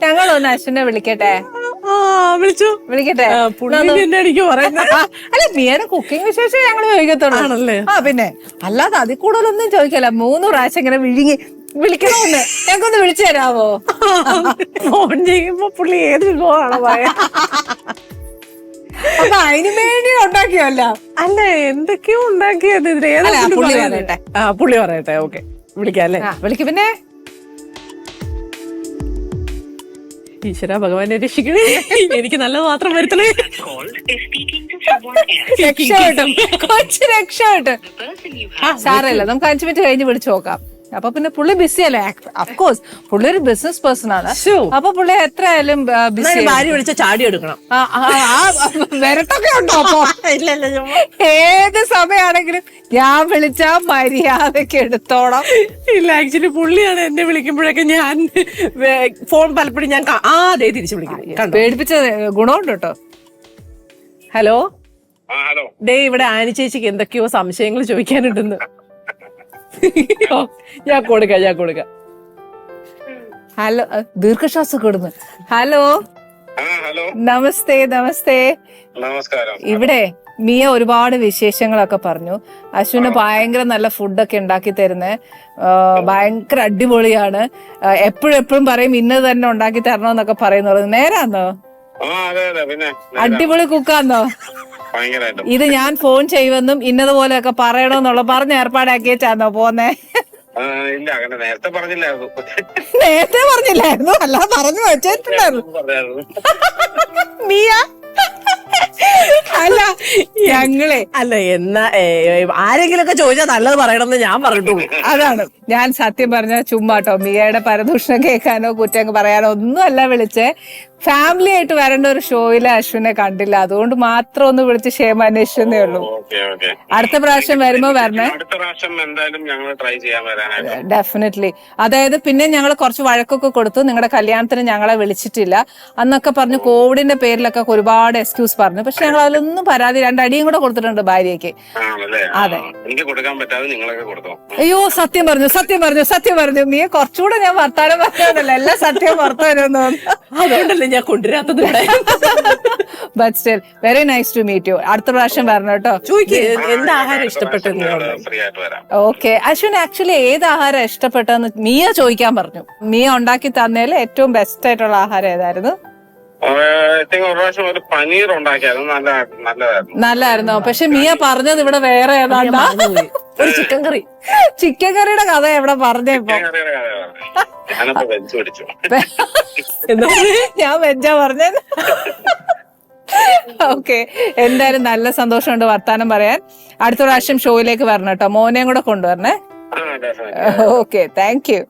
ഞങ്ങളൊന്ന് അശ്വിനെ വിളിക്കട്ടെ. വിളിച്ചു വിളിക്കട്ടെ. എനിക്ക് പറയുന്നത് അല്ല, മിയയുടെ കുക്കിംഗ് വിശേഷം ഞങ്ങൾ ചോദിക്കത്തുള്ളൂ. പിന്നെ അല്ലാതെ അതിൽ കൂടുതലൊന്നും ചോദിക്കല. 3 പ്രാവശ്യം ഇങ്ങനെ വിളിക്കണമെന്ന് ഞങ്ങൾക്കൊന്ന് വിളിച്ചു തരാമോ? ഫോൺ ചെയ്യുമ്പോ പുള്ളി ഏത് വിഭവമാണോ പറയാ? അപ്പൊ അതിനു വേണ്ടി ഉണ്ടാക്കിയല്ല. അല്ല, എന്തൊക്കെയോ ഉണ്ടാക്കിയത്. പുള്ളി പറയട്ടെ. ഓക്കെ, വിളിക്കാം അല്ലേ? വിളിക്കും. പിന്നെ ഈശ്വര ഭഗവാനെ രക്ഷിക്കണേ, എനിക്ക് നല്ലത് മാത്രം വരുത്തണേ. കൊച്ചു രക്ഷപ്പെട്ടു. സാരല്ല, നമുക്ക് 5 മിനിറ്റ് കഴിഞ്ഞ് വിളിച്ചു നോക്കാം. അപ്പൊ പിന്നെ പുള്ളി ബിസി അല്ലേ? അഫ്കോഴ്സ് പുള്ളി ഒരു ബിസിനസ് പേഴ്സൺ ആണ്. അപ്പൊ പുള്ളി എത്രയായാലും ബിസി. ഭാര്യ വിളിച്ച ചാടി എടുക്കണം. വരട്ടൊക്കെ ഉണ്ടോ? അപ്പൊ ഏത് സമയമാണെങ്കിലും ഞാൻ വിളിച്ചാ മര്യാദക്ക് എടുത്തോളാം. ഇല്ല, ആക്ച്വലി പുള്ളിയാണ് എന്നെ വിളിക്കുമ്പോഴൊക്കെ ഞാൻ ഫോൺ പലപ്പോഴും ഞാൻ അതേ തിരിച്ചു വിളിക്കും. പേടിപ്പിച്ച ഗുണമുണ്ട് കേട്ടോ. ഹലോ, ദേ ഇവിടെ ആനി ചേച്ചിക്ക് എന്തൊക്കെയോ സംശയങ്ങൾ ചോദിക്കാനുണ്ടെന്ന്. ഞാൻ കൊടുക്കാം. ഹലോ, ദീർഘശ്വാസം കൊടുന്നു. ഹലോ, നമസ്തേ. നമസ്കാരം. ഇവിടെ മിയ ഒരുപാട് വിശേഷങ്ങളൊക്കെ പറഞ്ഞു. അശ്വിന് ഭയങ്കര നല്ല ഫുഡൊക്കെ ഉണ്ടാക്കി തരുന്നത്, ഭയങ്കര അടിപൊളിയാണ്. എപ്പോഴും പറയും ഇന്നത് തന്നെ ഉണ്ടാക്കി തരണമെന്നൊക്കെ പറയുന്നത്. നേരാന്നോ? അടിപൊളി കുക്കാന്നോ? ഇത് ഞാൻ ഫോൺ ചെയ്യുമെന്നും ഇന്നതുപോലെയൊക്കെ പറയണമെന്നുള്ള പറഞ്ഞ ഏർപ്പാടാക്കിയേച്ചാന്നോ പോന്നേ? നേരത്തെ പറഞ്ഞില്ലായിരുന്നു, അല്ല പറഞ്ഞു വെച്ചിട്ടുണ്ടായിരുന്നു. മിയ അല്ല, ഞങ്ങളെ ആരെങ്കിലും ഒക്കെ ചോദിച്ചാൽ നല്ലത് പറയണമെന്ന് ഞാൻ പറഞ്ഞിട്ടുള്ളൂ. അതാണ് ഞാൻ സത്യം പറഞ്ഞ ചുമ്മാട്ടോ. മിയയുടെ പരദൂഷണം കേൾക്കാനോ കുറ്റം പറയാനോ ഒന്നും അല്ല വിളിച്ചേ. ഫാമിലി ആയിട്ട് വരേണ്ട ഒരു ഷോയില് അശ്വിനെ കണ്ടില്ല, അതുകൊണ്ട് മാത്രം ഒന്ന് വിളിച്ച് ക്ഷേമം അന്വേഷിച്ചതേ ഉള്ളൂ. അടുത്ത പ്രാവശ്യം വരുമ്പോ വരണേ, ഡെഫിനറ്റ്ലി. അതായത് പിന്നെ ഞങ്ങൾ കുറച്ച് വഴക്കൊക്കെ കൊടുത്തു. നിങ്ങളുടെ കല്യാണത്തിന് ഞങ്ങളെ വിളിച്ചിട്ടില്ല അന്നൊക്കെ പറഞ്ഞു. കോവിഡിന്റെ പേരിലൊക്കെ ഒരുപാട് എക്സ്ക്യൂസ് പറഞ്ഞു. പക്ഷെ ഞങ്ങൾ അതിലൊന്നും പരാതി, 2 അടിയും കൂടെ കൊടുത്തിട്ടുണ്ട് ഭാര്യയ്ക്ക്. അതെ, അയ്യോ സത്യം പറഞ്ഞു. നീ കുറച്ചുകൂടെ ഞാൻ വർത്താനം പറഞ്ഞതല്ല, എല്ലാം സത്യം പുറത്തു വരുമെന്ന്. അതുകൊണ്ടല്ലേ ഞാൻ കൊണ്ടുവരാത്തത്. But still very nice to meet you. അടുത്ത പ്രാവശ്യം വരണം കേട്ടോ. എന്താ ആഹാരം ഇഷ്ടപ്പെട്ടത്? ഓക്കെ, അശ്വിൻ ആക്ച്വലി ഏത് ആഹാരം ഇഷ്ടപ്പെട്ടെന്ന് മിയ ചോദിക്കാൻ പറഞ്ഞു. മിയ ഉണ്ടാക്കി തന്നതിൽ ഏറ്റവും ബെസ്റ്റ് ആയിട്ടുള്ള ആഹാരം ഏതായിരുന്നു? പനീർ നല്ലായിരുന്നോ? പക്ഷെ മിയ പറഞ്ഞത് ഇവിടെ വേറെ ഏതാണ്ടാ, ഒരു ചിക്കൻ കറിയുടെ കഥ എവിടെ പറഞ്ഞപ്പോ ഞാൻ വെജാ പറഞ്ഞത്. ഓക്കെ, എന്തായാലും നല്ല സന്തോഷമുണ്ട് വർത്താനം പറയാൻ. അടുത്ത പ്രാവശ്യം ഷോയിലേക്ക് വരണം കേട്ടോ. മോനെയും കൂടെ കൊണ്ടുവരണേ. Okay, thank you.